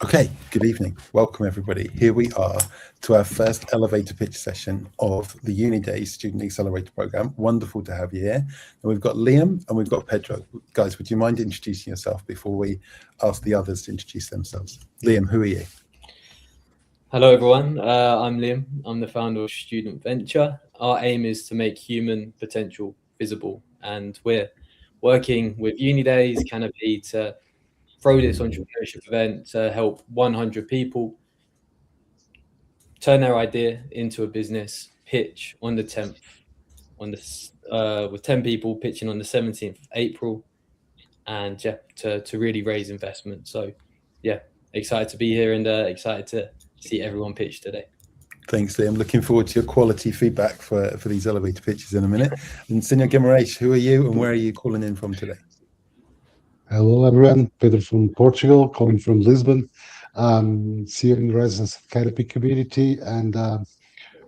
Okay, good evening. Welcome everybody. Here we are to our first elevator pitch session of the UniDays Student Accelerator Program. Wonderful to have you here. And we've got Liam and we've got Pedro. Guys, would you mind introducing yourself before we ask the others to introduce themselves? Liam, who are you? Hello everyone, I'm Liam. I'm the founder of Student Venture. Our aim is to make human potential visible, and we're working with UniDays Canopy to throw this entrepreneurship event to help 100 people turn their idea into a business, pitch on the 10th, with 10 people pitching on the 17th of April, and yeah, to really raise investment. So yeah, excited to be here and excited to see everyone pitch today. Thanks, Liam. Looking forward to your quality feedback for these elevator pitches in a minute. And Senor Guimarães, who are you and where are you calling in from today? Hello, everyone. Pedro from Portugal, calling from Lisbon. Here in the residence of Canopy community, and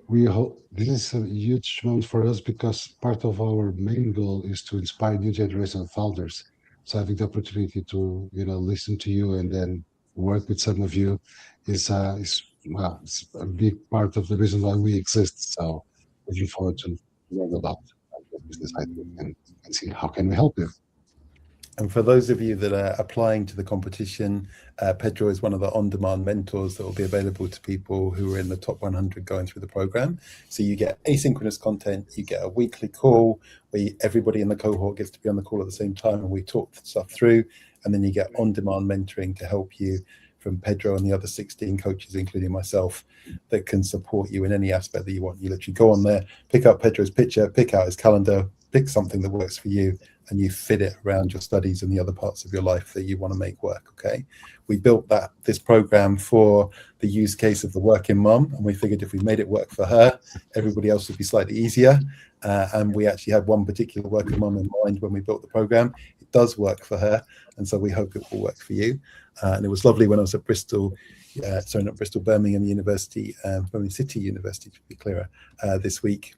we hope this is a huge moment for us because part of our main goal is to inspire new generation of founders. So having the opportunity to listen to you and then work with some of you is it's a big part of the reason why we exist. So looking forward to learn about your business idea and see how can we help you. And for those of you that are applying to the competition, Pedro is one of the on-demand mentors that will be available to people who are in the top 100 going through the program. So you get asynchronous content, you get a weekly call where everybody in the cohort gets to be on the call at the same time and we talk stuff through, and then you get on-demand mentoring to help you from Pedro and the other 16 coaches, including myself, that can support you in any aspect that you want. You literally go on there, pick up Pedro's picture, pick out his calendar, pick something that works for you, and you fit it around your studies and the other parts of your life that you want to make work, okay? We built this program for the use case of the working mum, and we figured if we made it work for her, everybody else would be slightly easier. And we actually had one particular working mum in mind when we built the program. It does work for her, and so we hope it will work for you. And it was lovely when I was at Bristol, sorry, not Bristol, Birmingham University, Birmingham City University, to be clearer, this week.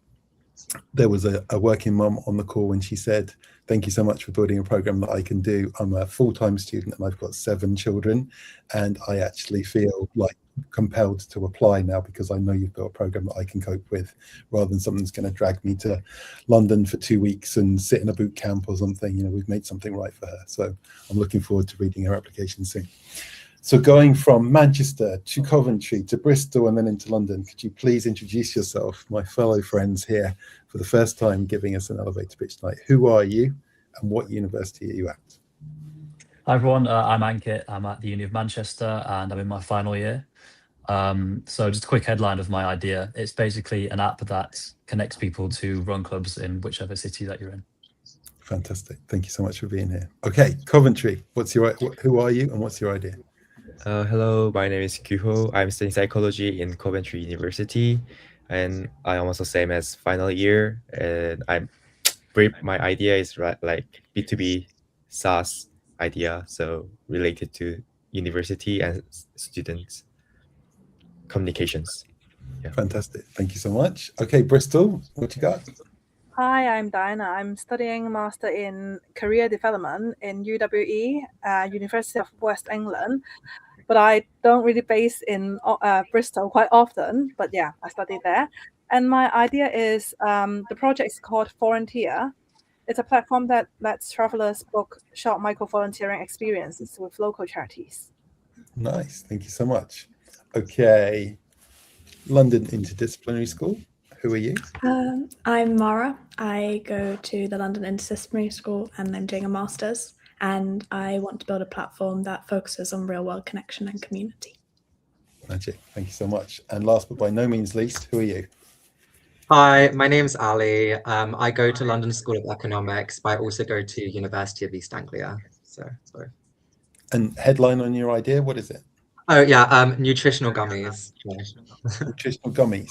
There was a working mum on the call and she said, thank you so much for building a program that I can do. I'm a full-time student and I've got 7 children, and I actually feel like compelled to apply now because I know you've built a program that I can cope with, rather than something that's going to drag me to London for 2 weeks and sit in a boot camp or something. You know, we've made something right for her. So I'm looking forward to reading her application soon. So going from Manchester to Coventry to Bristol and then into London, could you please introduce yourself, my fellow friends here, for the first time giving us an elevator pitch tonight? Who are you and what university are you at? Hi everyone, I'm Ankit. I'm at the Uni of Manchester and I'm in my final year. So just a quick headline of my idea. It's basically an app that connects people to run clubs in whichever city that you're in. Fantastic. Thank you so much for being here. Okay, Coventry, who are you and what's your idea? Hello, my name is Kyuho. I'm studying psychology in Coventry University, and I'm also same as final year. And my idea is like B2B SaaS idea, so related to university and students communications. Yeah. Fantastic. Thank you so much. Okay, Bristol, what you got? Hi, I'm Diana. I'm studying Master in Career Development in UWE, University of West England. But I don't really base in Bristol quite often, but yeah, I studied there. And my idea is the project is called Volunteer. It's a platform that lets travelers book short micro-volunteering experiences with local charities. Nice, thank you so much. Okay, London Interdisciplinary School, who are you? I'm Mara. I go to the London Interdisciplinary School and I'm doing a master's. And I want to build a platform that focuses on real-world connection and community. Magic, thank you so much. And last but by no means least, who are you? Hi, my name's Ali. I go to London School of Economics, but I also go to University of East Anglia. So. And headline on your idea, what is it? Oh yeah, nutritional gummies. Nutritional gummies.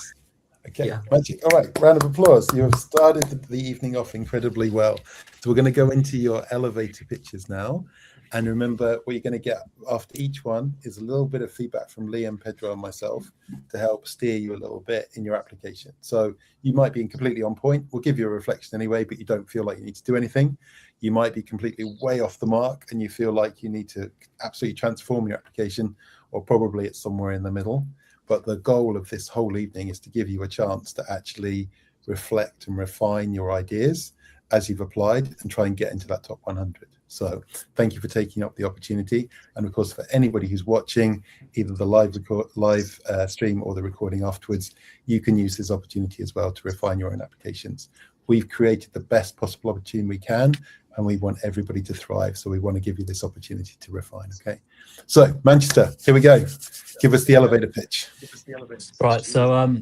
Okay, yeah. Magic. All right, round of applause. You have started the evening off incredibly well. So we're going to go into your elevator pitches now. And remember, what you're going to get after each one is a little bit of feedback from Liam, Pedro, and myself to help steer you a little bit in your application. So you might be completely on point. We'll give you a reflection anyway, but you don't feel like you need to do anything. You might be completely way off the mark and you feel like you need to absolutely transform your application, or probably it's somewhere in the middle. But the goal of this whole evening is to give you a chance to actually reflect and refine your ideas as you've applied and try and get into that top 100. So thank you for taking up the opportunity. And of course, for anybody who's watching either the live stream or the recording afterwards, you can use this opportunity as well to refine your own applications. We've created the best possible opportunity we can, and we want everybody to thrive. So we want to give you this opportunity to refine, okay? So Manchester, here we go. Give us the elevator pitch. Right, so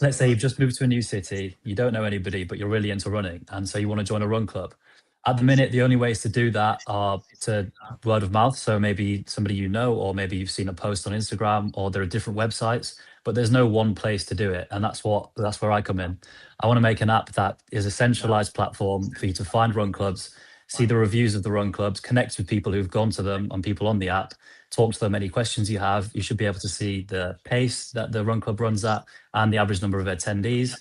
let's say you've just moved to a new city, you don't know anybody, but you're really into running, and so you want to join a run club. At the minute, the only ways to do that are to word of mouth. So maybe somebody you know, or maybe you've seen a post on Instagram, or there are different websites, but there's no one place to do it. And that's where I come in. I want to make an app that is a centralized platform for you to find run clubs, see the reviews of the run clubs, connect with people who've gone to them and people on the app, talk to them any questions you have. You should be able to see the pace that the run club runs at and the average number of attendees.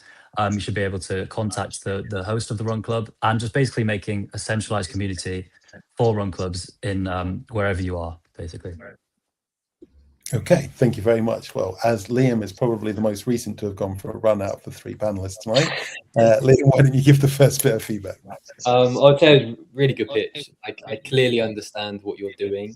You should be able to contact the host of the run club, and just basically making a centralized community for run clubs in wherever you are, basically. Okay, thank you very much. Well, as Liam is probably the most recent to have gone for a run out of the 3 panelists tonight, Liam, why don't you give the first bit of feedback? I'd say it's a really good pitch. I clearly understand what you're doing.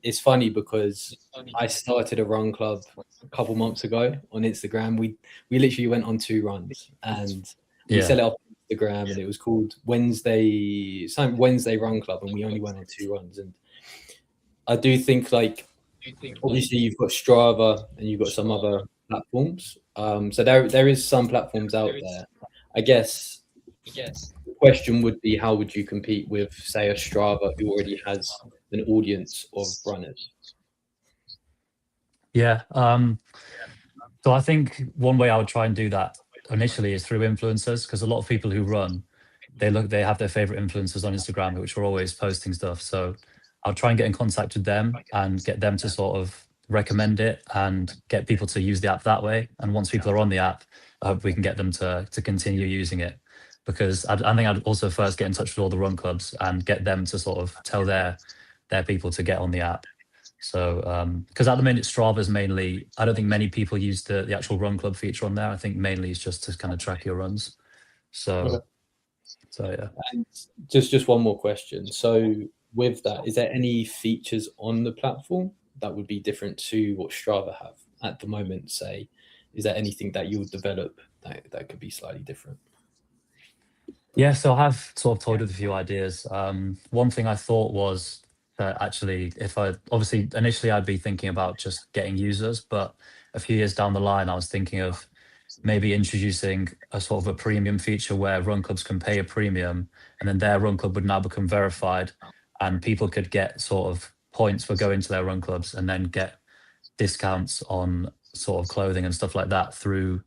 It's funny because I started a run club a couple months ago on Instagram. We literally went on 2 runs, and we set it up on Instagram, and it was called Wednesday Run Club, and we only went on 2 runs. And I do think, like, obviously you've got Strava and you've got some other platforms. So there is some platforms out there. I guess the question would be, how would you compete with, say, a Strava who already has an audience of runners? Yeah. So I think one way I would try and do that initially is through influencers, because a lot of people who run, they have their favorite influencers on Instagram, which are always posting stuff. So I'll try and get in contact with them and get them to sort of recommend it and get people to use the app that way. And once people are on the app, I hope we can get them to continue using it. Because I think I'd also first get in touch with all the run clubs and get them to sort of tell their people to get on the app. So, because at the minute, Strava's mainly, I don't think many people use the actual run club feature on there. I think mainly it's just to kind of track your runs. So yeah. And just one more question. So with that, is there any features on the platform that would be different to what Strava have at the moment? Say, is there anything that you would develop that could be slightly different? Yeah, so I have sort of toyed with a few ideas. One thing I thought was that actually, obviously initially I'd be thinking about just getting users, but a few years down the line, I was thinking of maybe introducing a sort of a premium feature where run clubs can pay a premium, and then their run club would now become verified, and people could get sort of points for going to their run clubs and then get discounts on sort of clothing and stuff like that through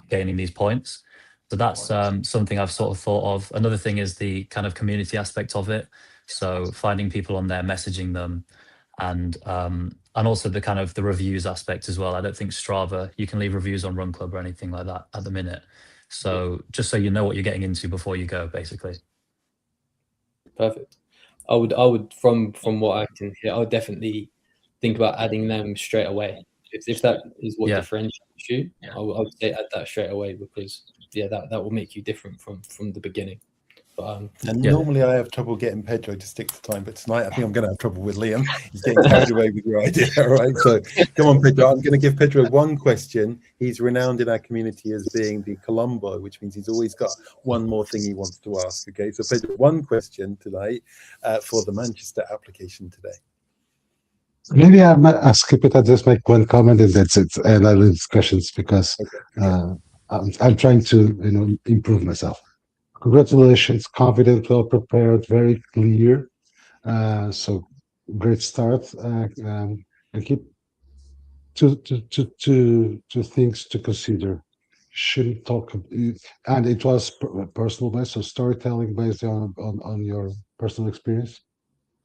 gaining these points. So that's something I've sort of thought of. Another thing is the kind of community aspect of it. So finding people on there, messaging them, and also the kind of the reviews aspect as well. I don't think Strava, you can leave reviews on Run Club or anything like that at the minute. So just so you know what you're getting into before you go, basically. Perfect. I would from what I can hear, I would definitely think about adding them straight away. If that is what differentiates you, I would say add that straight away, because that will make you different from the beginning. But, normally I have trouble getting Pedro to stick to time, but tonight I think I'm going to have trouble with Liam. He's getting carried away with your idea. All right, so come on, Pedro. I'm going to give Pedro one question. He's renowned in our community as being the Columbo, which means he's always got one more thing he wants to ask. Okay, so Pedro, one question tonight for the Manchester application today. Maybe I'll skip it. I'll just make one comment and that's it. And I'll leave questions because I'm trying to improve myself. Congratulations, confident, well prepared, very clear. So great start. And keep two things to consider. Shouldn't talk, and it was personal based, so storytelling based on your personal experience.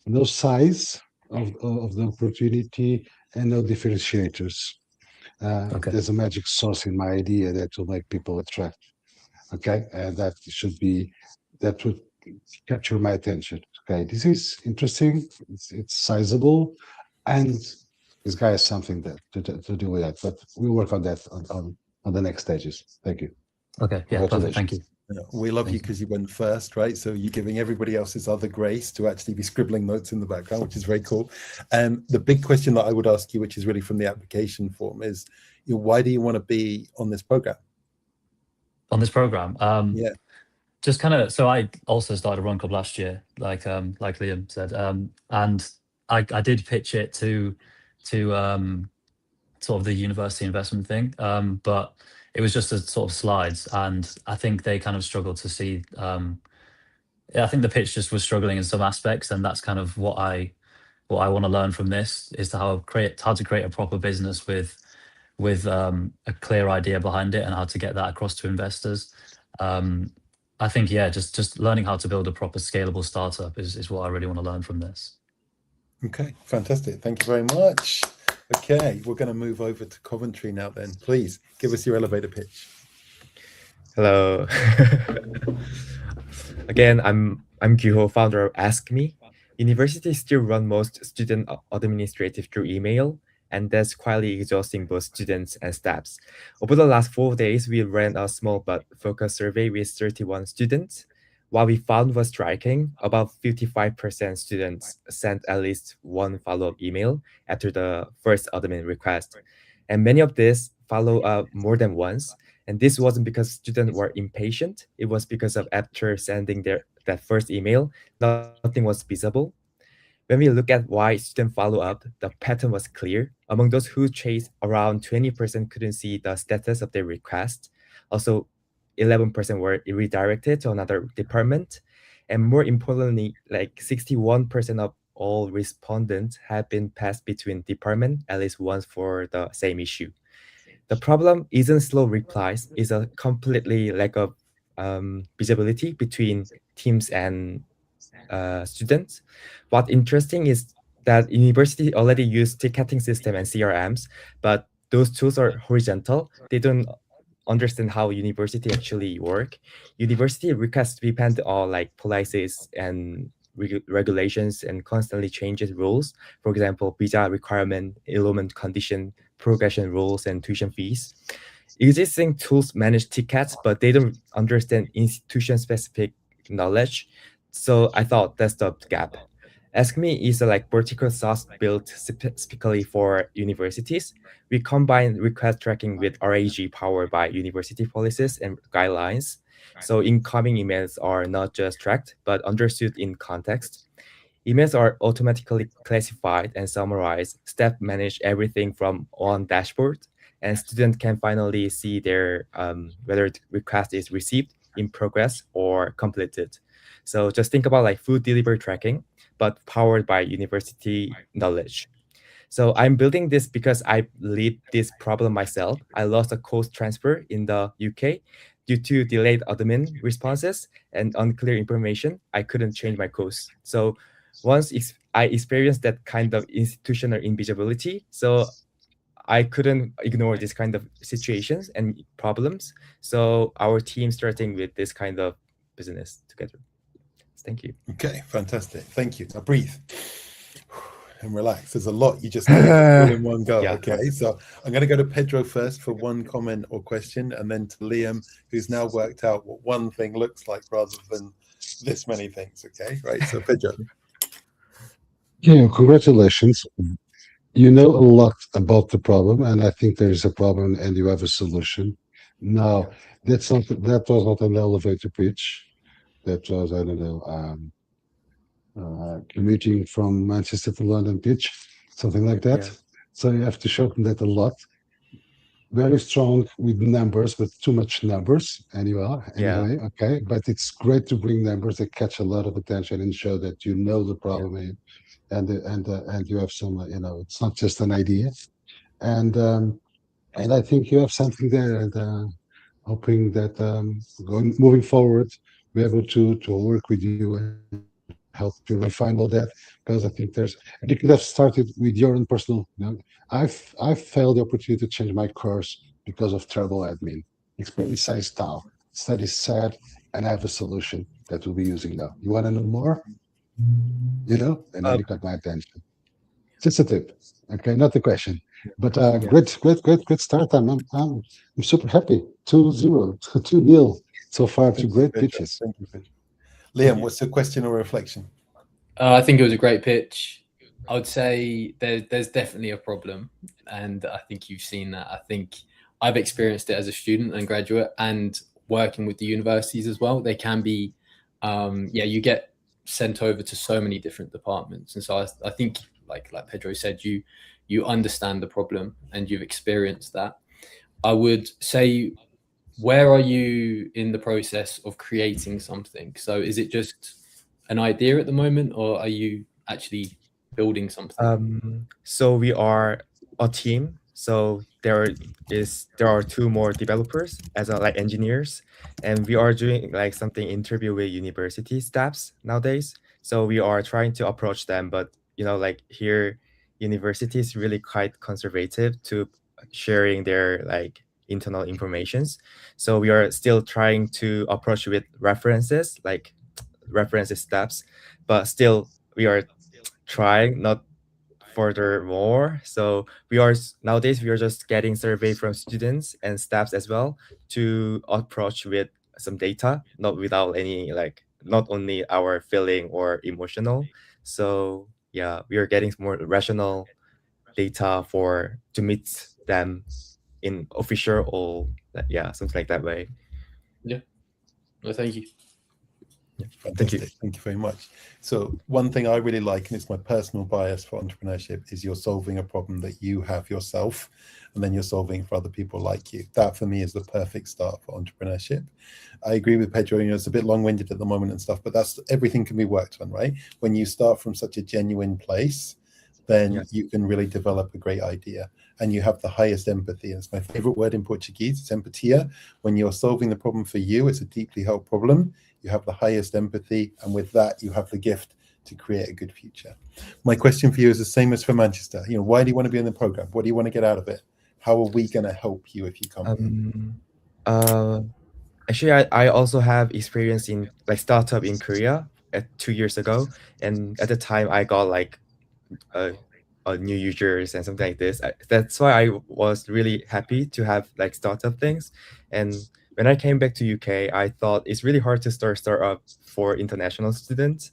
no size of the opportunity, and no differentiators. Okay. There's a magic sauce in my idea that will make people attract. Okay, and that would capture my attention. Okay, this is interesting. It's sizable, and this guy has something to do with that. But we'll work on that on the next stages. Thank you. Okay. Yeah. Perfect. Thank you. We love you because you went first, right? So you're giving everybody else this other grace to actually be scribbling notes in the background, which is very cool. The big question that I would ask you, which is really from the application form, is why do you want to be on this program? On this program, Yeah. just kind of. So I also started a run club last year, like Liam said, and I did pitch it to sort of the university investment thing, but it was just a sort of slides, and I think they kind of struggled to see. I think the pitch just was struggling in some aspects, and that's kind of what I want to learn from this is how to create a proper business with a clear idea behind it and how to get that across to investors. I think just learning how to build a proper scalable startup is what I really want to learn from this. Okay, fantastic. Thank you very much. Okay, we're going to move over to Coventry now then. Please give us your elevator pitch. Hello. Again, I'm Gyuho, founder of Ask Me. Universities still run most student administrative through email, and that's quietly exhausting both students and staffs. Over the last 4 days, we ran a small but focused survey with 31 students. What we found was striking. About 55% students sent at least one follow-up email after the first admin request. And many of these follow up more than once. And this wasn't because students were impatient. It was because of after sending that first email, nothing was visible. When we look at why students follow up, the pattern was clear. Among those who chased, around 20% couldn't see the status of their request. Also, 11% were redirected to another department. And more importantly, like 61% of all respondents have been passed between departments at least once for the same issue. The problem isn't slow replies, it's a completely lack of visibility between teams and students. What's interesting is that university already use ticketing system and CRMs, but those tools are horizontal. They don't understand how university actually work. University requests depend on like policies and regulations and constantly changes rules. For example, visa requirement, enrollment condition, progression rules, and tuition fees. Existing tools manage tickets, but they don't understand institution-specific knowledge. So I thought that's the gap. Ask Me is a like vertical sauce built specifically for universities. We combine request tracking with RAG powered by university policies and guidelines. So incoming emails are not just tracked, but understood in context. Emails are automatically classified and summarized. Staff manage everything from one dashboard, and students can finally see their whether the request is received, in progress, or completed. So just think about like food delivery tracking, but powered by university knowledge. So I'm building this because I lived this problem myself. I lost a course transfer in the UK due to delayed admin responses and unclear information. I couldn't change my course. So once I experienced that kind of institutional invisibility, so I couldn't ignore this kind of situations and problems. So our team starting with this kind of business together. Thank you. Okay, fantastic. Thank you. Now breathe and relax. There's a lot you just did all in one go. Yeah. Okay, so I'm going to go to Pedro first for one comment or question, and then to Liam, who's now worked out what one thing looks like rather than this many things. Okay, right. So Pedro. Yeah, congratulations. You know a lot about the problem, and I think there is a problem, and you have a solution. Now, that was not an elevator pitch. That was, I don't know, commuting from Manchester to London pitch, something like that. Yeah. So you have to shorten that a lot. Very strong with numbers, but too much numbers anyway. Okay. But it's great to bring numbers that catch a lot of attention and show that you know the problem and you have some, it's not just an idea. And I think you have something there, and hoping that moving forward, we're able to work with you and help to refine all that, because I think and you could have started with your own personal, I've failed the opportunity to change my course because of terrible admin. Experience size style, study sad, and I have a solution that we'll be using now. You want to know more? And then you got my attention. Just a tip, okay, not the question. But great start. I'm super happy. 2-0, 2-0 so far. Two great pitches. Thank you, Pedro. Liam, what's the question or reflection? I think it was a great pitch. I would say there's definitely a problem, and I think you've seen that. I think I've experienced it as a student and graduate, and working with the universities as well. They can be, you get sent over to so many different departments, and so I think, like Pedro said, you understand the problem and you've experienced that. I would say, where are you in the process of creating something? So is it just an idea at the moment, or are you actually building something? So we are a team. So there are 2 more developers as like engineers, and we are doing like something interview with university staffs nowadays. So we are trying to approach them, but like here, university is really quite conservative to sharing their like internal informations. So we are still trying to approach with references, like references steps, but still we are trying, not furthermore. So nowadays we are just getting survey from students and staffs as well to approach with some data, not without any not only our feeling or emotional. So yeah, we are getting more rational data to meet them in official or something like that way. Yeah. Well, thank you. Yeah, fantastic. Thank you very much. So one thing I really like, and it's my personal bias for entrepreneurship, is you're solving a problem that you have yourself, and then you're solving for other people like you. That for me is the perfect start for entrepreneurship. I agree with Pedro, it's a bit long-winded at the moment and stuff, but everything can be worked on, right? When you start from such a genuine place, then you can really develop a great idea, and you have the highest empathy. And it's my favorite word in Portuguese. It's empatia. When you're solving the problem for you, it's a deeply held problem. You have the highest empathy, and with that, you have the gift to create a good future. My question for you is the same as for Manchester. Why do you want to be in the program? What do you want to get out of it? How are we going to help you if you come? Actually, I also have experience in like startup in Korea 2 years ago, and at the time I got like new users and something like this. That's why I was really happy to have like startup things. And when I came back to UK, I thought it's really hard to start startup for international students,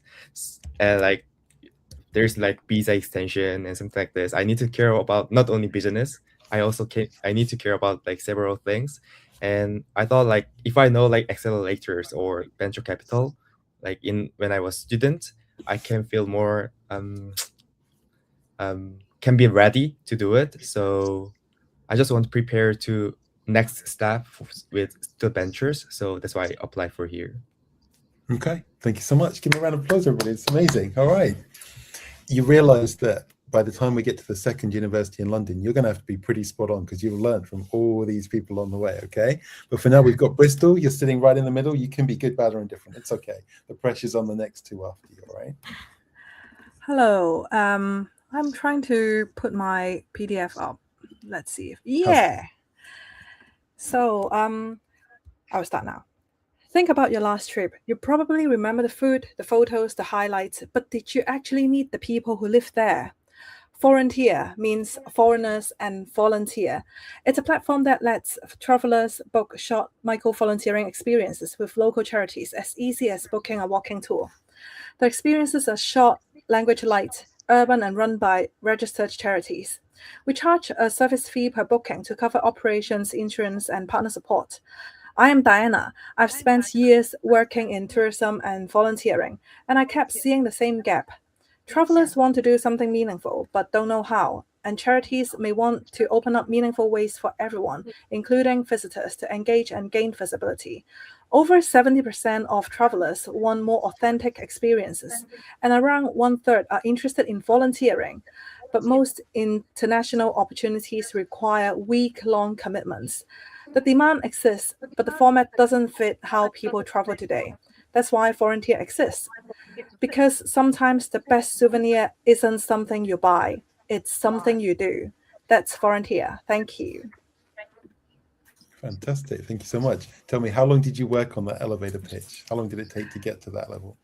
and like there's like visa extension and something like this. I need to care about not only business. I need to care about like several things. And I thought like if I know like accelerators or venture capital, like when I was student, I can feel more can be ready to do it. So I just want to prepare to next step with the ventures. So that's why I applied for here. Okay, thank you so much. Give me a round of applause, everybody. It's amazing. All right. You realize that by the time we get to the second university in London, you're going to have to be pretty spot on, because you've learned from all these people on the way, okay? But for now, we've got Bristol. You're sitting right in the middle. You can be good, bad, or indifferent. It's okay. The pressure's on the next 2 after you, all right? Hello. I'm trying to put my PDF up. Let's see. So I'll start now. Think about your last trip. You probably remember the food, the photos, the highlights, but did you actually meet the people who live there? Volunteer means foreigners and volunteer. It's a platform that lets travelers book short micro-volunteering experiences with local charities as easy as booking a walking tour. The experiences are short, language light, urban, and run by registered charities. We charge a service fee per booking to cover operations, insurance, and partner support. I am Diana. I've spent years working in tourism and volunteering, and I kept seeing the same gap. Travelers want to do something meaningful, but don't know how, and charities may want to open up meaningful ways for everyone, including visitors, to engage and gain visibility. Over 70% of travelers want more authentic experiences, and around 1/3 are interested in volunteering. But most international opportunities require week-long commitments. The demand exists, but the format doesn't fit how people travel today. That's why volunteer exists. Because sometimes the best souvenir isn't something you buy, it's something you do. That's volunteer. Thank you. Fantastic. Thank you so much. Tell me, how long did you work on that elevator pitch? How long did it take to get to that level?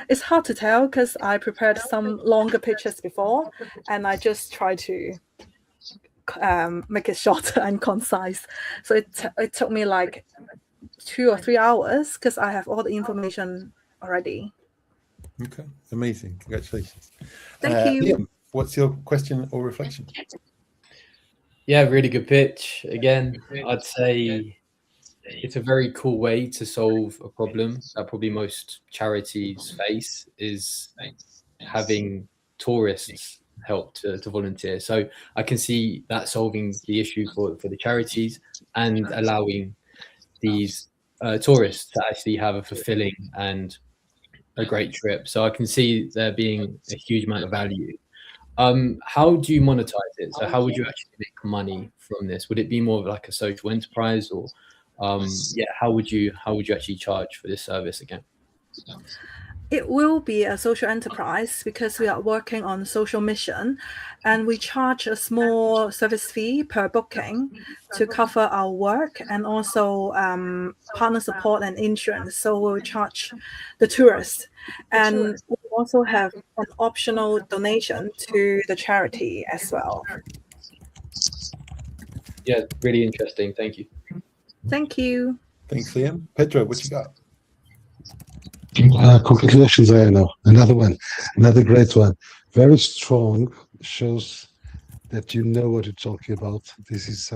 It's hard to tell because I prepared some longer pitches before, and I just try to make it short and concise. So it took me like 2 or 3 hours because I have all the information already. Okay, amazing. Congratulations. Thank you. Liam, what's your question or reflection? Yeah, really good pitch. Again, I'd say it's a very cool way to solve a problem that probably most charities face, is having tourists help to volunteer. So I can see that solving the issue for the charities and allowing these tourists to actually have a fulfilling and a great trip. So I can see there being a huge amount of value. How do you monetize it? So how would you actually make money from this? Would it be more of like a social enterprise, or how would you actually charge for this service again? It will be a social enterprise because we are working on social mission, and we charge a small service fee per booking to cover our work and also partner support and insurance. So we'll charge the tourists, and we also have an optional donation to the charity as well. Yeah, really interesting. Thank you. Thank you. Thanks, Liam. Pedro, what you got? Congratulations, I know. Another one, another great one. Very strong, shows that you know what you're talking about. This is,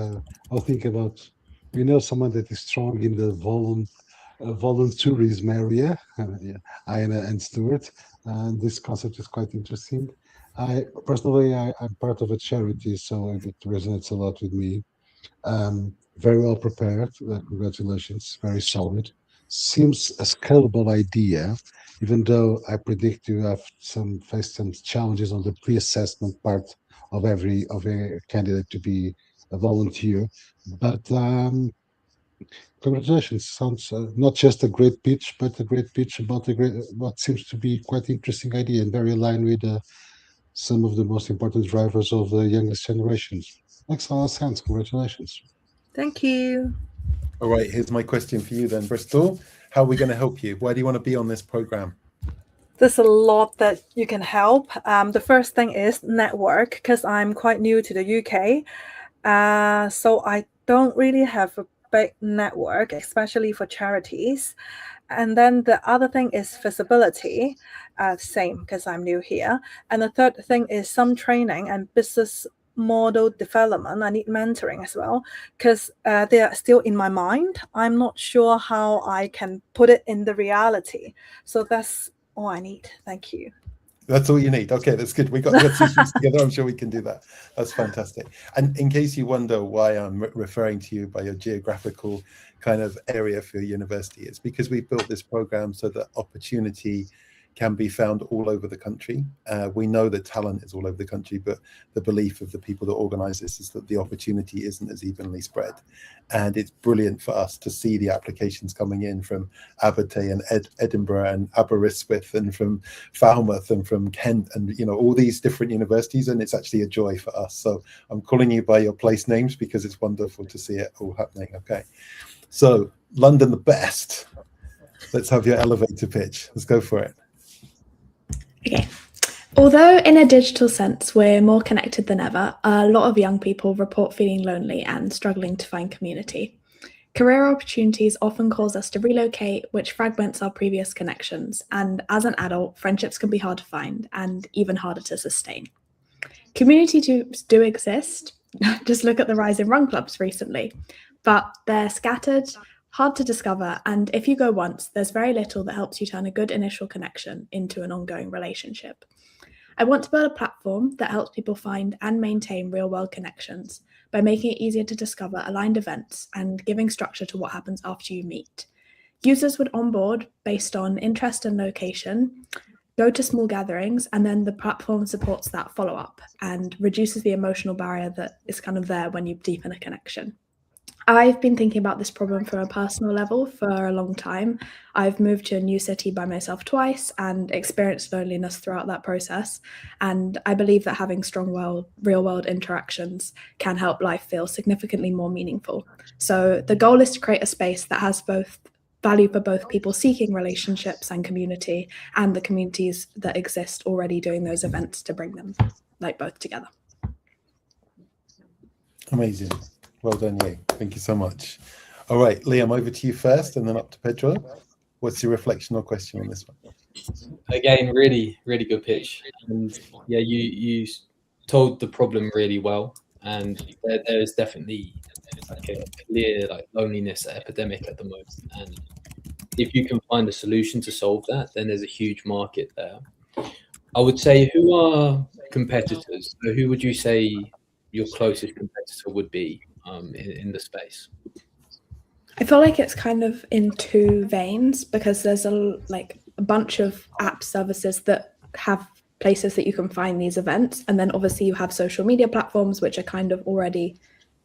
I'll think about, we know someone that is strong in the volunteerism area, Aina and Stuart. And this concept is quite interesting. Personally, I'm part of a charity, so it resonates a lot with me. Very well prepared. Congratulations, very solid. Seems a scalable idea, even though I predict you have faced some challenges on the pre-assessment part of every candidate to be a volunteer. But congratulations! Sounds not just a great pitch, but a great pitch about what seems to be quite interesting idea and very aligned with some of the most important drivers of the youngest generations. Makes a lot of sense. Congratulations. Thank you. All right, here's my question for you then, Bristol. How are we going to help you? Why do you want to be on this program? There's a lot that you can help. The first thing is network, because I'm quite new to the UK. So I don't really have a big network, especially for charities. And then the other thing is visibility, same because I'm new here. And the third thing is some training and business model development. I need mentoring as well because they are still in my mind. I'm not sure how I can put it in the reality. So that's all I need. Thank you. That's all you need. Okay, that's good. We got two sheets together. I'm sure we can do that. That's fantastic. And in case you wonder why I'm referring to you by your geographical kind of area for your university, it's because we built this program so that opportunity can be found all over the country. We know that talent is all over the country, but the belief of the people that organize this is that the opportunity isn't as evenly spread. And it's brilliant for us to see the applications coming in from Abertay and Edinburgh and Aberystwyth and from Falmouth and from Kent and all these different universities, and it's actually a joy for us. So I'm calling you by your place names because it's wonderful to see it all happening. Okay, so London the best. Let's have your elevator pitch. Let's go for it. Okay. Although in a digital sense we're more connected than ever, a lot of young people report feeling lonely and struggling to find community. Career opportunities often cause us to relocate, which fragments our previous connections, and as an adult, friendships can be hard to find and even harder to sustain. Community groups do exist, just look at the rise in run clubs recently, but they're scattered, hard to discover, and if you go once, there's very little that helps you turn a good initial connection into an ongoing relationship. I want to build a platform that helps people find and maintain real-world connections by making it easier to discover aligned events and giving structure to what happens after you meet. Users would onboard based on interest and location, go to small gatherings, and then the platform supports that follow-up and reduces the emotional barrier that is kind of there when you deepen a connection. I've been thinking about this problem from a personal level for a long time. I've moved to a new city by myself twice and experienced loneliness throughout that process. And I believe that having strong real world interactions can help life feel significantly more meaningful. So the goal is to create a space that has both value for both people seeking relationships and community, and the communities that exist already doing those events to bring them both together. Amazing. Well done, you. Thank you so much. All right, Liam, over to you first and then up to Pedro. What's your reflection or question on this one? Again, really, really good pitch. And yeah, you told the problem really well. And there is definitely like a clear loneliness epidemic at the moment. And if you can find a solution to solve that, then there's a huge market there. I would say, who are competitors? So who would you say your closest competitor would be in the space? I feel like it's kind of in two veins, because there's a bunch of app services that have places that you can find these events, and then obviously you have social media platforms which are kind of already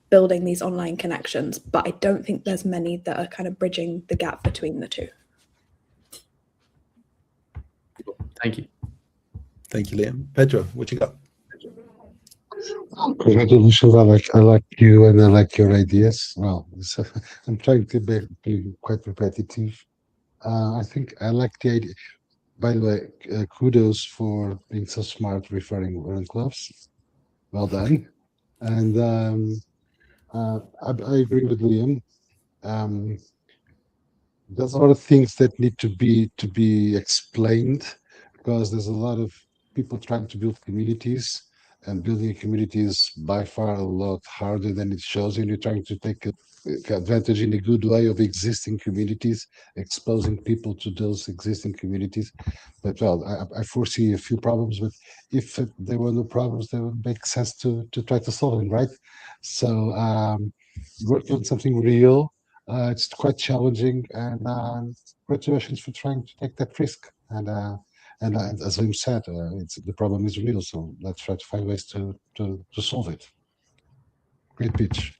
building these online connections, but I don't think there's many that are kind of bridging the gap between the two. Thank you. Thank you, Liam. Pedro, what you got? Congratulations! I like you and I like your ideas. Well, I'm trying to be quite repetitive. I think I like the idea. By the way, kudos for being so smart referring run clubs. Well done. And I agree with Liam. There's a lot of things that need to be explained, because there's a lot of people trying to build communities, and building a community is by far a lot harder than it shows. And you're trying to take advantage in a good way of existing communities, exposing people to those existing communities. But well, I foresee a few problems, but if there were no problems, there would make sense to try to solve them, right? So working on something real, it's quite challenging, and congratulations for trying to take that risk. And as Liam said, the problem is real, so let's try to find ways to solve it. Great pitch.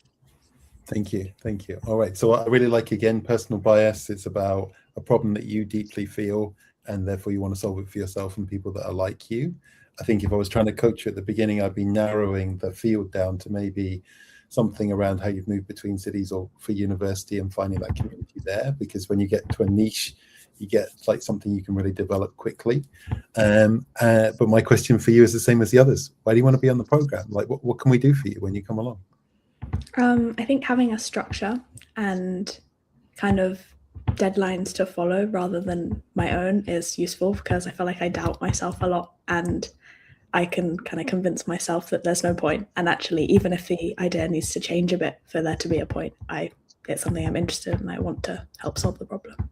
Thank you. Thank you. All right. So I really like, again, personal bias. It's about a problem that you deeply feel, and therefore you want to solve it for yourself and people that are like you. I think if I was trying to coach you at the beginning, I'd be narrowing the field down to maybe something around how you've moved between cities or for university and finding that community there, because when you get to a niche, you get something you can really develop quickly. But my question for you is the same as the others. Why do you want to be on the program? What can we do for you when you come along? I think having a structure and kind of deadlines to follow rather than my own is useful, because I feel like I doubt myself a lot, and I can kind of convince myself that there's no point. And actually, even if the idea needs to change a bit for there to be a point, it's something I'm interested in and I want to help solve the problem.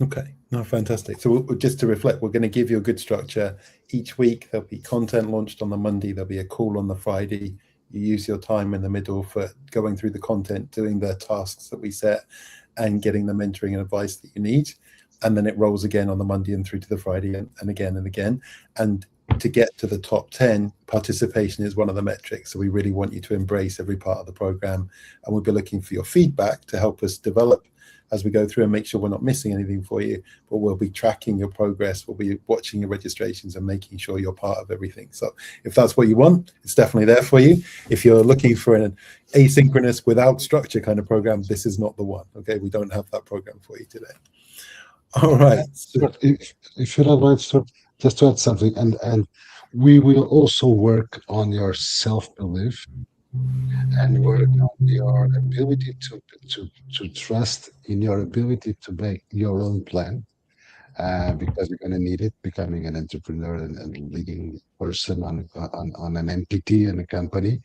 Okay, no, fantastic. So just to reflect, we're going to give you a good structure. Each week there'll be content launched on the Monday, there'll be a call on the Friday. You use your time in the middle for going through the content, doing the tasks that we set, and getting the mentoring and advice that you need. And then it rolls again on the Monday and through to the Friday, and again and again. And to get to the top 10, participation is one of the metrics. So we really want you to embrace every part of the program, and we'll be looking for your feedback to help us develop as we go through and make sure we're not missing anything for you. But we'll be tracking your progress, we'll be watching your registrations and making sure you're part of everything. So if that's what you want, it's definitely there for you. If you're looking for an asynchronous without structure kind of program, this is not the one. Okay, we don't have that program for you today. All right. So, if you don't mind, sir, just to add something, and we will also work on your self-belief and work on your ability to trust in your ability to make your own plan, because you're going to need it, becoming an entrepreneur and leading person on an entity and a company.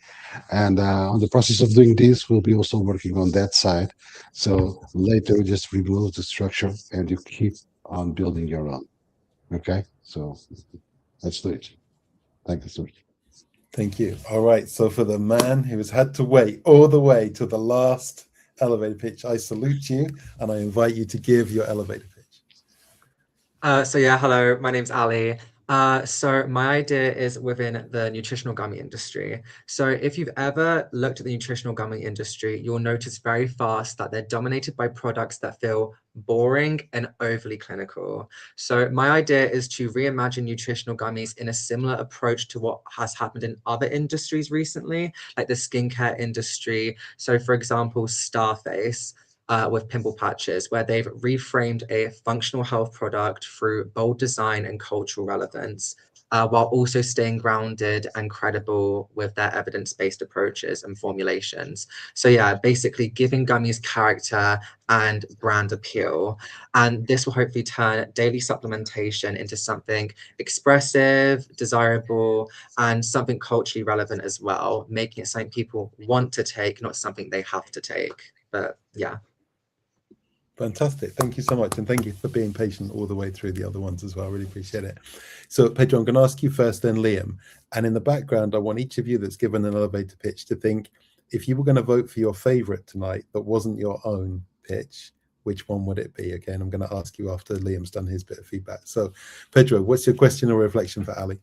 And on the process of doing this, we'll be also working on that side. So later we just remove the structure and you keep on building your own. Okay, so let's do it. Thank you, sir. thank you. All right. So for the man who has had to wait all the way to the last elevator pitch, I salute you and I invite you to give your elevator pitch. So yeah, hello, my name's Ali. So my idea is within the nutritional gummy industry. So if you've ever looked at the nutritional gummy industry, you'll notice very fast that they're dominated by products that feel boring and overly clinical. So my idea is to reimagine nutritional gummies in a similar approach to what has happened in other industries recently, like the skincare industry. So for example, Starface. With pimple patches, where they've reframed a functional health product through bold design and cultural relevance, while also staying grounded and credible with their evidence-based approaches and formulations. So yeah, basically giving gummies character and brand appeal. And this will hopefully turn daily supplementation into something expressive, desirable, and something culturally relevant as well, making it something people want to take, not something they have to take. But yeah. Fantastic. Thank you so much. And thank you for being patient all the way through the other ones as well. I really appreciate it. So Pedro, I'm going to ask you first, then Liam. And in the background, I want each of you that's given an elevator pitch to think, if you were going to vote for your favorite tonight that wasn't your own pitch, which one would it be? Okay, and I'm going to ask you after Liam's done his bit of feedback. So Pedro, what's your question or reflection for Ali?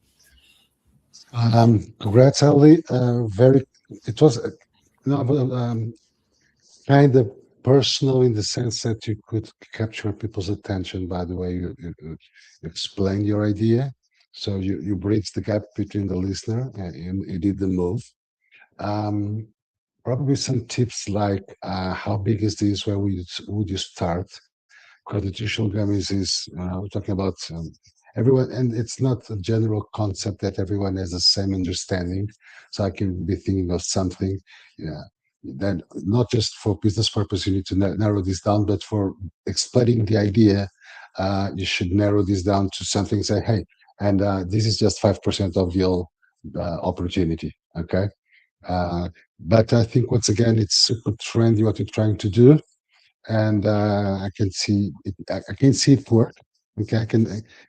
Congrats, Ali. It was kind of personal in the sense that you could capture people's attention by the way you explain your idea. So you bridge the gap between the listener and you did the move. Probably some tips like how big is this? Where would you start? Because nutritional gummies is we're talking about everyone, and it's not a general concept that everyone has the same understanding. So I can be thinking of something, yeah, that not just for business purpose you need to narrow this down, but for explaining the idea, you should narrow this down to something. Say, hey, and this is just 5% of your opportunity. Okay. But I think once again, it's super trendy what you're trying to do, and I can see it. I can see it work. Okay,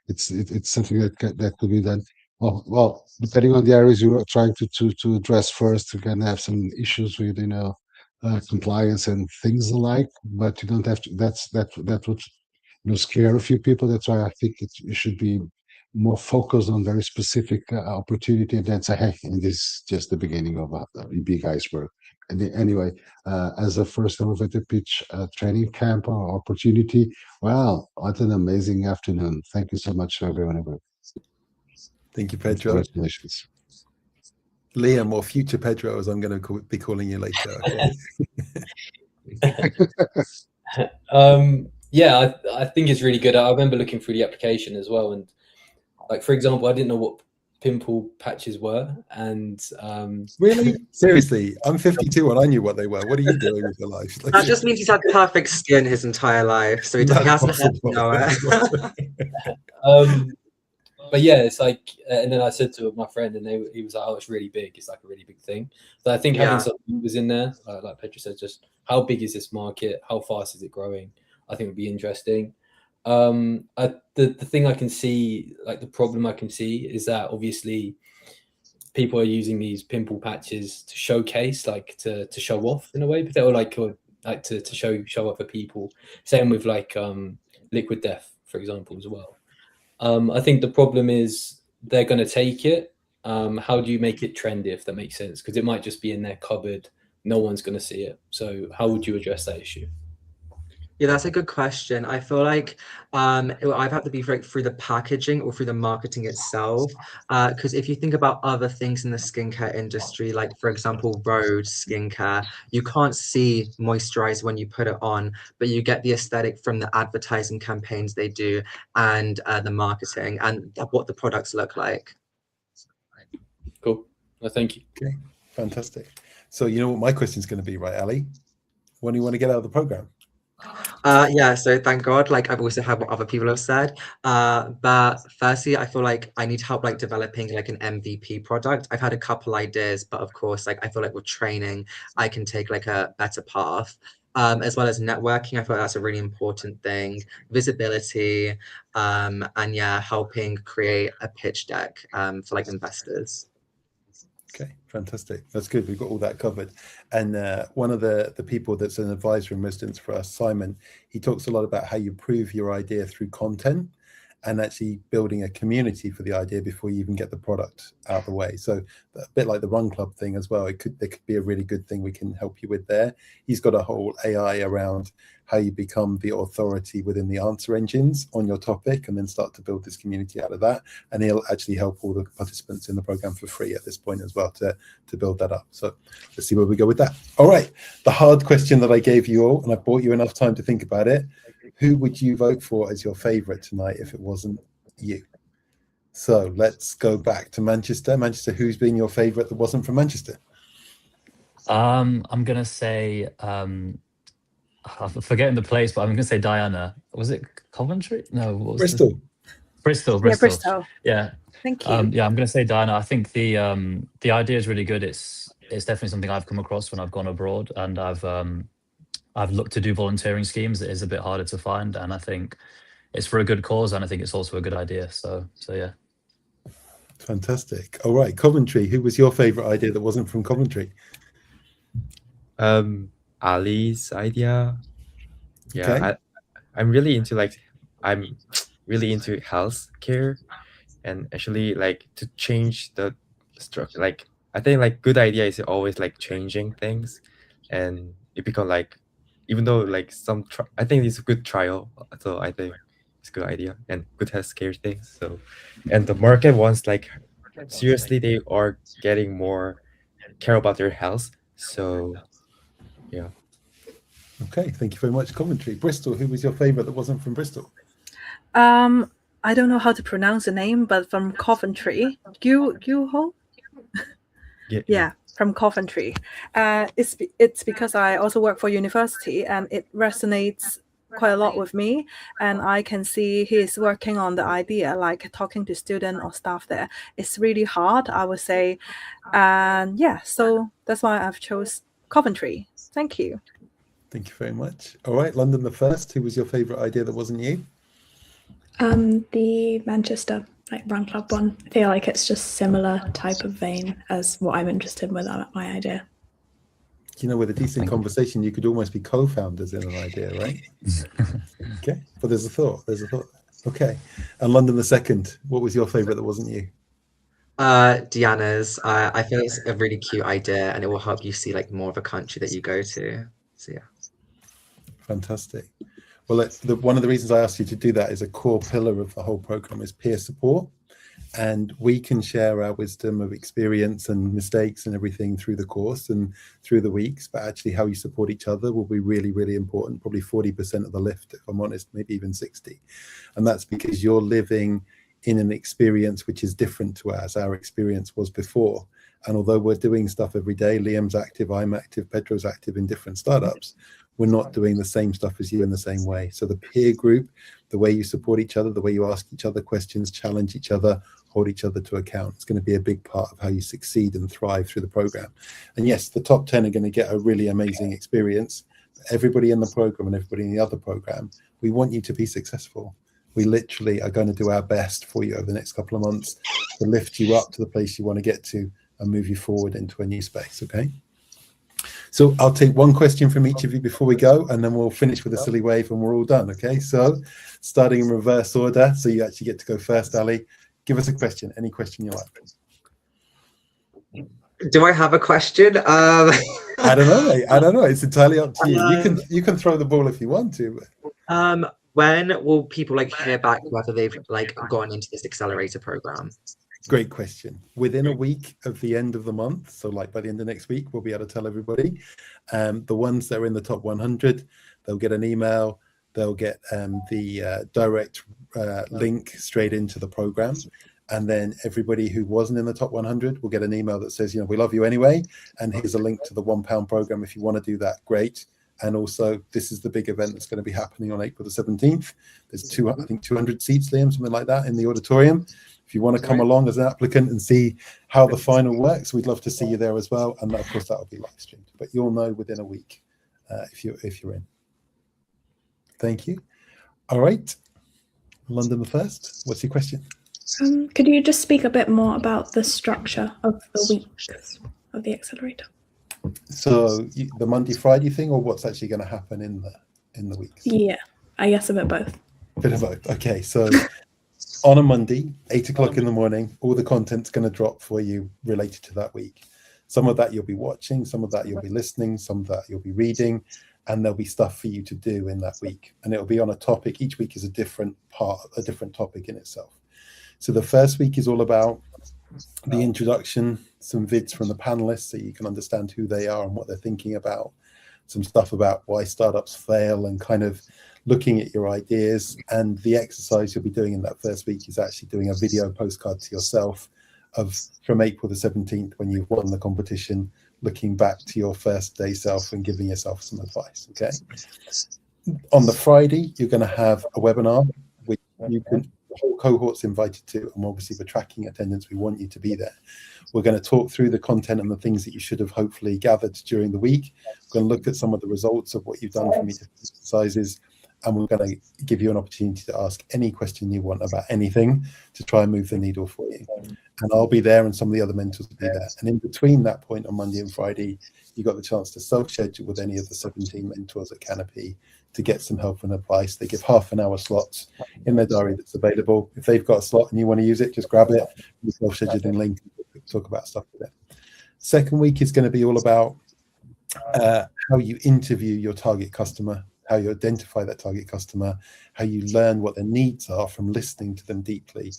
it's something that could be done. Well, depending on the areas you are trying to address first, you can have some issues with compliance and things alike. But you don't have to. That would scare a few people. That's why I think you should be more focused on very specific opportunity and then say, hey, and this is just the beginning of a big iceberg. And anyway, as a first elevator pitch training camp or opportunity, well, what an amazing afternoon. Thank you so much, everyone. Thank you, Pedro. Congratulations. Liam, or future Pedro, as I'm going to be calling you later. Okay. Yeah, I think it's really good. I remember looking through the application as well, and like for example, I didn't know what pimple patches were, and really, seriously, I'm 52 and I knew what they were. What are you doing with your life? That just means he's had perfect skin his entire life, so he hasn't had to know it. But yeah, it's like, and then I said to my friend, and he was like, "Oh, it's really big. It's like a really big thing." So I think having some numbers in there, like Pedro said, just how big is this market? How fast is it growing? I think would be interesting. The thing I can see, like the problem I can see, is that obviously people are using these pimple patches to showcase, like to show off in a way, but they're like to show off for people. Same with like Liquid Death, for example, as well. I think the problem is they're going to take it. How do you make it trendy, if that makes sense? Because it might just be in their cupboard. No one's going to see it. So how would you address that issue? Yeah, that's a good question. I feel like it will either have to be through the packaging or through the marketing itself. Because if you think about other things in the skincare industry, like for example, Road skincare, you can't see moisturizer when you put it on, but you get the aesthetic from the advertising campaigns they do and the marketing and what the products look like. Cool. Well, thank you. Okay, fantastic. So you know what my question is going to be, right, Ali? When do you want to get out of the program? Yeah, so thank God, like I've also had what other people have said. But firstly, I feel like I need help like developing like an MVP product. I've had a couple ideas, but of course, like I feel like with training, I can take like a better path. As well as networking, I feel like that's a really important thing. Visibility, and yeah, helping create a pitch deck for like investors. Okay, fantastic. That's good. We've got all that covered. And one of the people that's an advisor in residence for us, Simon, he talks a lot about how you prove your idea through content. and actually building a community for the idea before you even get the product out of the way. So a bit like the Run Club thing as well, there could be a really good thing we can help you with there. He's got a whole AI around how you become the authority within the answer engines on your topic, and then start to build this community out of that. And he'll actually help all the participants in the program for free at this point as well to build that up. So let's see where we go with that. All right, the hard question that I gave you all, and I bought you enough time to think about it. Who would you vote for as your favorite tonight if it wasn't you? So let's go back to Manchester. Manchester, who's been your favorite that wasn't from Manchester? I'm gonna say I'm forgetting the place, but I'm gonna say Diana. Was it Coventry? No, what was Bristol. Bristol. Yeah, Bristol. Yeah. Thank you. Yeah, I'm gonna say Diana. I think the idea is really good. It's definitely something I've come across when I've gone abroad, and I've looked to do volunteering schemes. It is a bit harder to find, and I think it's for a good cause, and I think it's also a good idea. So yeah. Fantastic. All right, Coventry. Who was your favorite idea that wasn't from Coventry? Ali's idea. Yeah, Okay. I'm really into health care, and actually like to change the structure. Like I think like good idea is always like changing things, and it become like, even though like I think it's a good trial. So I think it's a good idea and good healthcare things. So, and the market wants like seriously, they are getting more care about their health. So yeah. Okay, thank you very much, Coventry. Bristol, who was your favorite that wasn't from Bristol? I don't know how to pronounce the name, but from Coventry, Guho. Yeah, from Coventry. It's because I also work for university, and it resonates quite a lot with me, and I can see he's working on the idea, like talking to students or staff there. It's really hard, I would say, and yeah, so that's why I've chose Coventry. Thank you. Thank you very much. All right, London the First, who was your favorite idea that wasn't you? The Manchester Run Club one. I feel like it's just similar type of vein as what I'm interested in with my idea. You know, with a decent conversation, you could almost be co-founders in an idea, right? Okay, but there's a thought. Okay, and London the Second, what was your favorite that wasn't you? Deanna's. I feel it's a really cute idea, and it will help you see like more of a country that you go to. So yeah. Fantastic. Well, one of the reasons I asked you to do that is a core pillar of the whole program is peer support. And we can share our wisdom of experience and mistakes and everything through the course and through the weeks. But actually how you support each other will be really, really important. Probably 40% of the lift, if I'm honest, maybe even 60. And that's because you're living in an experience which is different to ours. Our experience was before. And although we're doing stuff every day, Liam's active, I'm active, Pedro's active in different startups, we're not doing the same stuff as you in the same way. So the peer group, the way you support each other, the way you ask each other questions, challenge each other, hold each other to account, it's going to be a big part of how you succeed and thrive through the program. And yes, the top 10 are going to get a really amazing experience. Everybody in the program and everybody in the other program, we want you to be successful. We literally are going to do our best for you over the next couple of months to lift you up to the place you want to get to and move you forward into a new space, okay? So I'll take one question from each of you before we go, and then we'll finish with a silly wave and we're all done, okay? So starting in reverse order, so you actually get to go first, Ali. Give us a question, any question you like. Do I have a question? I don't know, mate. I don't know. It's entirely up to you. You can throw the ball if you want to. When will people like hear back whether they've like gone into this accelerator program? Great question. Within a week of the end of the month, so like by the end of next week, we'll be able to tell everybody. The ones that are in the top 100, they'll get an email. They'll get the direct link straight into the program. And then everybody who wasn't in the top 100 will get an email that says, you know, we love you anyway. And here's a link to the £1 program. If you want to do that, great. And also, this is the big event that's going to be happening on April the 17th. There's I think 200 seats, Liam, something like that, in the auditorium. If you want to come along as an applicant and see how the final works, we'd love to see you there as well. And of course, that will be live streamed. But you'll know within a week if you're in. Thank you. All right. London the First, what's your question? Could you just speak a bit more about the structure of the weeks of the accelerator? So the Monday, Friday thing, or what's actually going to happen in the weeks? Yeah, I guess a bit both. Bit of both. Okay, so on a Monday, 8 o'clock in the morning, all the content's going to drop for you related to that week. Some of that you'll be watching, some of that you'll be listening, some of that you'll be reading, and there'll be stuff for you to do in that week. And it'll be on a topic. Each week is a different topic in itself. So the first week is all about the introduction, some vids from the panelists so you can understand who they are and what they're thinking about, some stuff about why startups fail and kind of looking at your ideas. And the exercise you'll be doing in that first week is actually doing a video postcard to yourself from April the 17th when you've won the competition, looking back to your first day self and giving yourself some advice. Okay. On the Friday, you're going to have a webinar which you can, the whole cohort's invited to, and obviously we're tracking attendance. We want you to be there. We're going to talk through the content and the things that you should have hopefully gathered during the week. We're going to look at some of the results of what you've done from each exercises, and we're going to give you an opportunity to ask any question you want about anything to try and move the needle for you. And I'll be there and some of the other mentors will be there. And in between that point on Monday and Friday, you got the chance to self-schedule with any of the 17 mentors at Canopy to get some help and advice. They give half-an-hour slots in their diary that's available. If they've got a slot and you want to use it, just grab it. The self-scheduling link, talk about stuff with it. Second week is going to be all about how you interview your target customer, how you identify that target customer, how you learn what their needs are from listening to them deeply,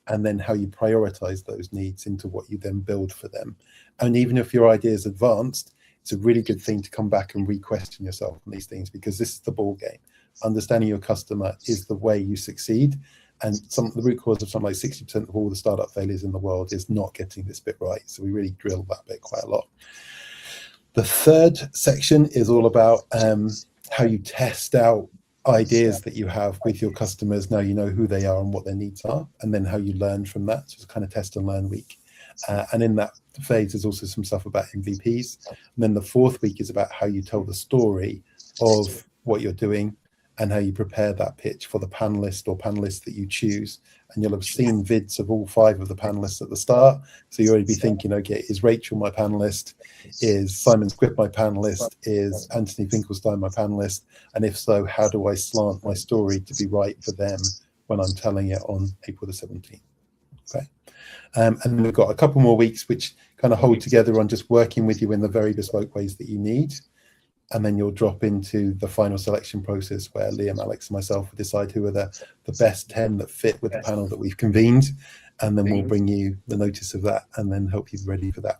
and then how you prioritize those needs into what you then build for them. And even if your idea is advanced, it's a really good thing to come back and re-question yourself on these things, because this is the ball game. Understanding your customer is the way you succeed. And the root cause of something like 60% of all the startup failures in the world is not getting this bit right. So we really drill that bit quite a lot. The third section is all about how you test out ideas that you have with your customers. Now you know who they are and what their needs are, and then how you learn from that. So it's kind of test and learn week. And in that phase, there's also some stuff about MVPs. And then the fourth week is about how you tell the story of what you're doing and how you prepare that pitch for the panelist or panelists that you choose. And you'll have seen vids of all 5 of the panelists at the start. So you already be thinking, okay, is Rachel my panelist? Is Simon Squibb my panelist? Is Anthony Finkelstein my panelist? And if so, how do I slant my story to be right for them when I'm telling it on April the 17th? Okay. And then we've got a couple more weeks which kind of hold together on just working with you in the very bespoke ways that you need. And then you'll drop into the final selection process where Liam, Alex, and myself will decide who are the best 10 that fit with the panel that we've convened. And then we'll bring you the notice of that and then help you be ready for that.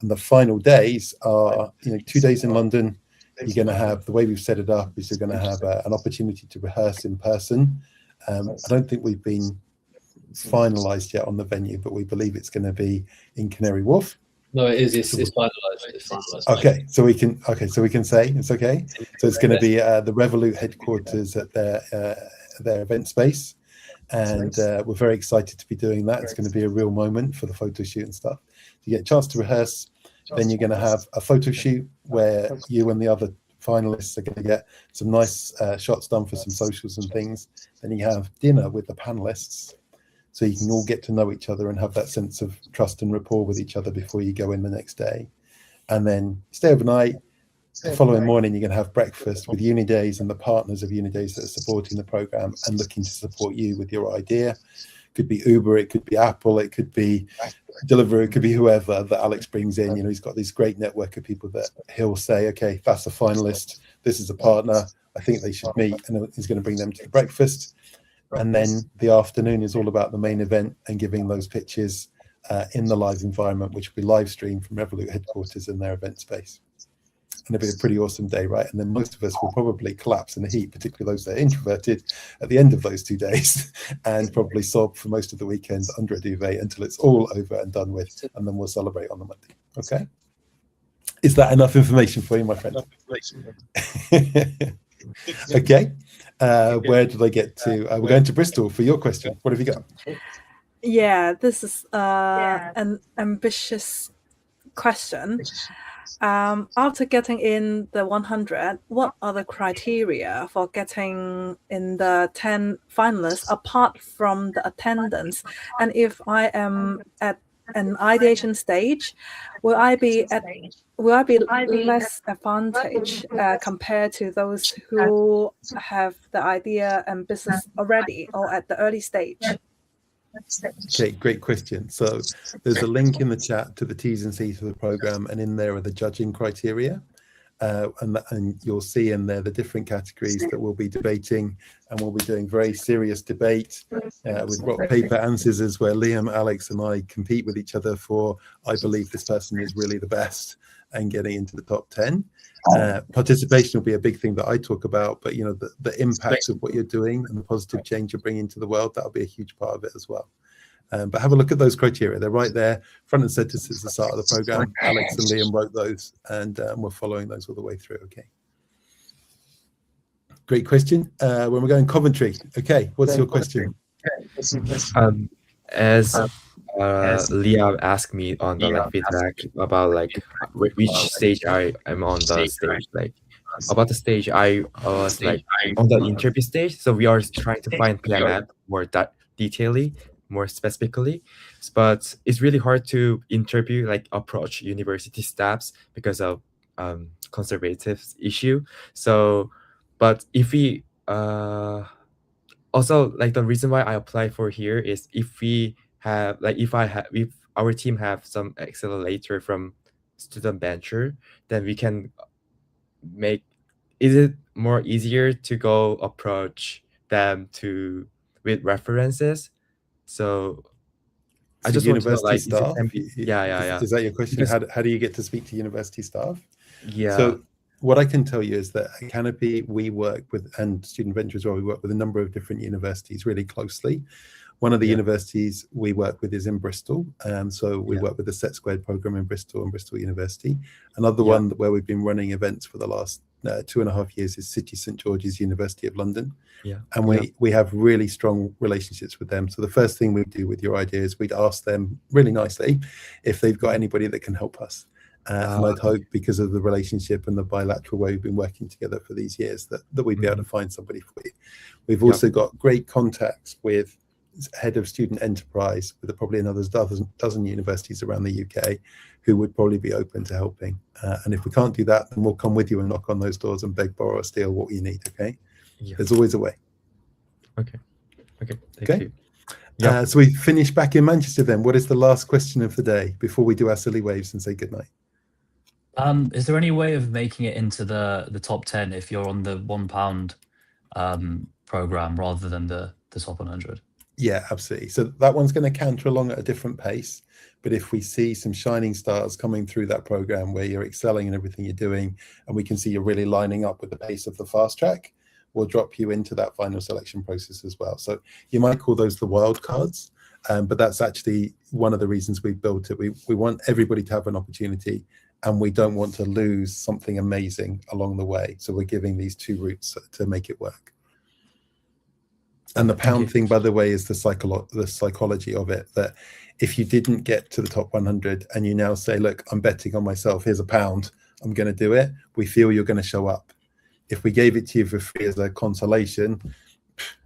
And the final days are, 2 days in London. You're going to have, the way we've set it up is you're going to have an opportunity to rehearse in person. I don't think we've been finalized yet on the venue, but we believe it's going to be in Canary Wharf. No, it is. It's finalized. It's finalized. Okay, so we can say it's okay. So it's going to be the Revolut headquarters at their event space, and we're very excited to be doing that. It's going to be a real moment for the photo shoot and stuff. You get a chance to rehearse, then you're going to have a photo shoot where you and the other finalists are going to get some nice shots done for some socials and things. Then you have dinner with the panelists, so you can all get to know each other and have that sense of trust and rapport with each other before you go in the next day. And then stay overnight. The following morning, you're going to have breakfast with UniDays and the partners of UniDays that are supporting the program and looking to support you with your idea. It could be Uber, it could be Apple, it could be Deliveroo, it could be whoever that Alex brings in. He's got this great network of people that he'll say, okay, that's a finalist, this is a partner, I think they should meet, and he's going to bring them to the breakfast. And then the afternoon is all about the main event and giving those pitches in the live environment, which will be live streamed from Revolut headquarters in their event space. And it'll be a pretty awesome day, right? And then most of us will probably collapse in the heat, particularly those that are introverted, at the end of those 2 days, and probably sob for most of the weekend under a duvet until it's all over and done with, and then we'll celebrate on the Monday. Okay? Is that enough information for you, my friend? Okay. Where did I get to? We're going to Bristol for your question. What have you got? Yeah, this is an ambitious question. After getting in the 100, what are the criteria for getting in the 10 finalists apart from the attendance? And if I am at an ideation stage, will I be less advantage compared to those who have the idea and business already or at the early stage? Okay, great question. So there's a link in the chat to the T's and C's for the program, and in there are the judging criteria. And you'll see in there the different categories that we'll be debating, and we'll be doing very serious debate with rock, paper and scissors, where Liam, Alex and I compete with each other for, I believe this person is really the best, and getting into the top 10. Participation will be a big thing that I talk about, but you know, the impact of what you're doing and the positive change you're bringing to the world, that'll be a huge part of it as well. But have a look at those criteria. They're right there, front and center since the start of the program. Alex and Liam wrote those, and we're following those all the way through. Okay. Great question. When we're going Coventry, okay, what's your question? As Leah asked me on the like feedback about like which stage I am on the stage, like about the stage I was like on the interview stage. So we are trying to find PMF more detailedly, more specifically, but it's really hard to interview, like approach university staffs because of conservative issue. So, but if we also like the reason why I apply for here is if we have like if our team have some accelerator from student venture, then we can make it more easier to go approach them to with references. So I just want to know, university like, staff. Yeah. Is that your question? Because, how do you get to speak to university staff? yeah. So what I can tell you is that at Canopy, we work with, and Student Venture as well, we work with a number of different universities really closely. One of the universities we work with is in Bristol. So we work with the Set Squared program in Bristol and Bristol University. Another one where we've been running events for the last 2.5 years is City St George's University of London. And we have really strong relationships with them. So the first thing we do with your idea is we'd ask them really nicely if they've got anybody that can help us. And I'd hope, because of the relationship and the bilateral way we've been working together for these years, that we'd be able to find somebody for you. We've also got great contacts with head of student enterprise with probably another dozen universities around the UK who would probably be open to helping. And if we can't do that, then we'll come with you and knock on those doors and beg, borrow, or steal what you need, okay? There's always a way. Okay, thank you. So we finish back in Manchester then. What is the last question of the day before we do our silly waves and say goodnight? Is there any way of making it into the top 10 if you're on the £1 program rather than the top 100? Yeah, absolutely. So that one's going to canter along at a different pace. But if we see some shining stars coming through that program where you're excelling in everything you're doing, and we can see you're really lining up with the pace of the fast track, we'll drop you into that final selection process as well. So you might call those the wild cards, but that's actually one of the reasons we built it. We want everybody to have an opportunity, and we don't want to lose something amazing along the way. So we're giving these two routes to make it work. And the pound thing, by the way, is the psychology of it, that if you didn't get to the top 100 and you now say, look, I'm betting on myself, here's £1, I'm going to do it, we feel you're going to show up. If we gave it to you for free as a consolation,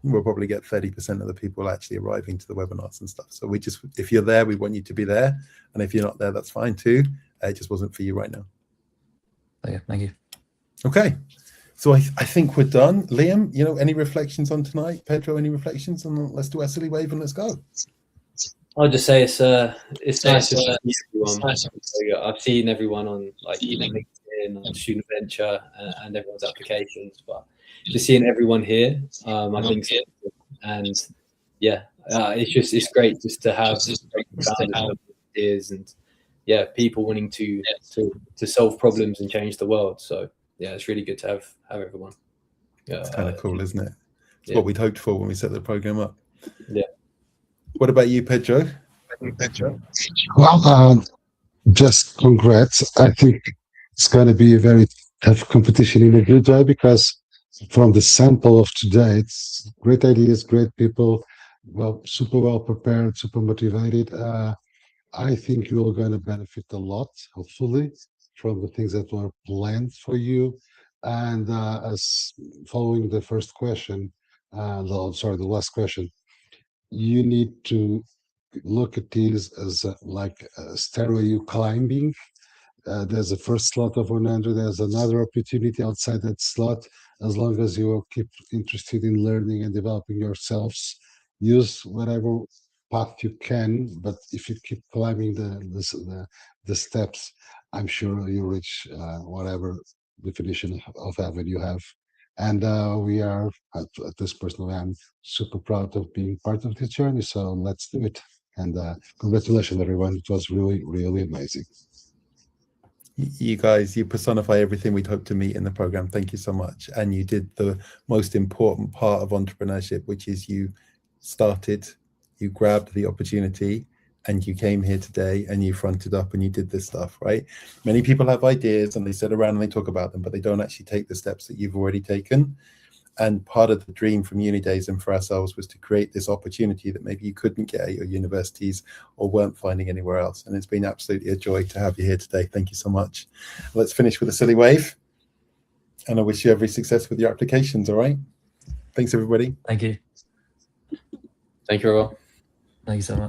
we'll probably get 30% of the people actually arriving to the webinars and stuff. So if you're there, we want you to be there. And if you're not there, that's fine too. It just wasn't for you right now. Okay, thank you. Okay. So I think we're done. Liam, any reflections on tonight? Pedro, any reflections? And let's do our silly wave and let's go. I'll just say it's nice to see everyone. I've seen everyone on like LinkedIn, on Student Venture, and everyone's applications, but just seeing everyone here, I think, and it's great just to have ideas and people wanting to solve problems and change the world. So it's really good to have everyone. It's kind of cool, isn't it? It's what we'd hoped for when we set the program up. Yeah. What about you, Pedro? Well, just congrats. I think it's going to be a very tough competition in a good way, because from the sample of today, it's great ideas, great people, super well prepared, super motivated. I think you're going to benefit a lot, hopefully, from the things that were planned for you. And as following the first question, the last question, you need to look at these as like a stairway you climbing. There's a first slot of 100. There's another opportunity outside that slot. As long as you will keep interested in learning and developing yourselves, use whatever path you can, but if you keep climbing the steps, I'm sure you reach whatever definition of heaven you have. And we are, at this personally, I'm super proud of being part of this journey. So let's do it. And congratulations, everyone. It was really, really amazing. You guys, you personify everything we'd hope to meet in the program. Thank you so much. And you did the most important part of entrepreneurship, which is you started, you grabbed the opportunity, and you came here today and you fronted up and you did this stuff, right? Many people have ideas and they sit around and they talk about them, but they don't actually take the steps that you've already taken. And part of the dream from UniDays and for ourselves was to create this opportunity that maybe you couldn't get at your universities or weren't finding anywhere else. And it's been absolutely a joy to have you here today. Thank you so much. Let's finish with a silly wave. And I wish you every success with your applications, all right? Thanks, everybody. Thank you. Thank you, everyone. Thank you so much.